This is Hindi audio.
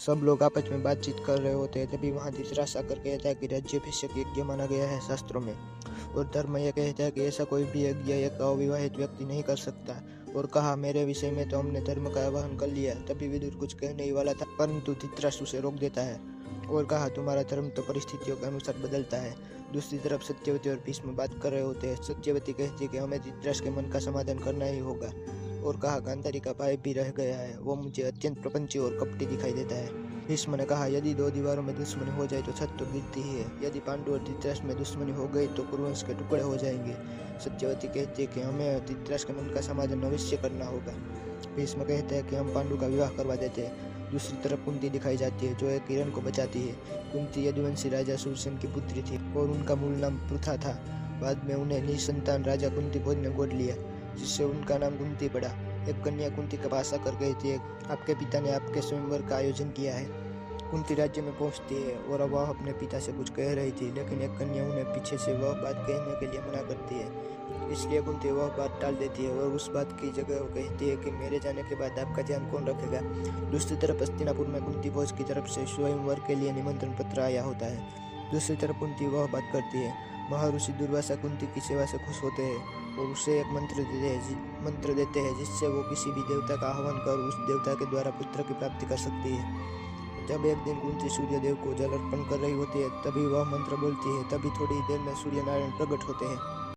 सब लोग आपस में बातचीत कर रहे होते हैं। तभी वहाँ धृतराष्ट्र आकर कहता है कि राज्याभिषेक यज्ञ माना गया है शास्त्रों में, और धर्म यह कहता है कि ऐसा कोई भी यज्ञ एक अविवाहित व्यक्ति नहीं कर सकता। और कहा, मेरे विषय में तो हमने धर्म का आवाहन कर लिया। तभी विदुर कुछ कहने ही वाला था, परंतु धृतराष्ट्र उसे रोक देता है और कहा, तुम्हारा धर्म तो परिस्थितियों के अनुसार बदलता है। दूसरी तरफ सत्यवती और भीष्म बात कर रहे होते हैं। सत्यवती कहती है कि हमें धृतराष्ट्र के मन का समाधान करना ही होगा, और कहा, गांधारी का भाई भी रह गया है, वो मुझे अत्यंत प्रपंची और कपटी दिखाई देता है। भीष्म ने कहा, यदि दो दीवारों में दुश्मनी हो जाए तो छत तो गिरती ही है। यदि पांडु और धृतराष्ट्र में दुश्मनी हो गई तो कुरुवंश के टुकड़े हो जाएंगे। सत्यवती कहती है कि हमें धृतराष्ट्र के मन का समाधान अवश्य करना होगा। भीष्म कहते हैं कि हम पांडु का विवाह करवा देते हैं। दूसरी तरफ कुंती दिखाई जाती है, जो एक हिरण को बचाती है। कुंती यदुवंशी राजा शूरसेन की पुत्री थी और उनका मूल नाम पृथा था। बाद में उन्हें निसंतान राजा कुंती भोज ने गोद लिया, जिससे उनका नाम कुंती पड़ा। एक कन्या कुंती के पास आकर कहती है, आपके पिता ने आपके स्वयंवर का आयोजन किया है। कुंती राज्य में पहुंचती है और वह अपने पिता से कुछ कह रही थी, लेकिन एक कन्या उन्हें पीछे से वह बात कहने के लिए मना करती है। इसलिए कुंती वह बात टाल देती है और उस बात की जगह वो कहती है कि मेरे जाने के बाद आपका ध्यान कौन रखेगा। दूसरी तरफ हस्तिनापुर में कुंती भोज की तरफ से स्वयंवर के लिए निमंत्रण पत्र आया होता है। दूसरी तरफ कुंती वह बात करती है। महर्षि दुर्वासा कुंती की सेवा से खुश होते हैं और उसे एक मंत्र देते हैं जिससे वो किसी भी देवता का आह्वान कर उस देवता के द्वारा पुत्र की प्राप्ति कर सकती है। जब एक दिन कुंती सूर्यदेव को जल अर्पण कर रही होती है, तभी वह मंत्र बोलती है। तभी थोड़ी देर में सूर्य नारायण प्रकट होते हैं।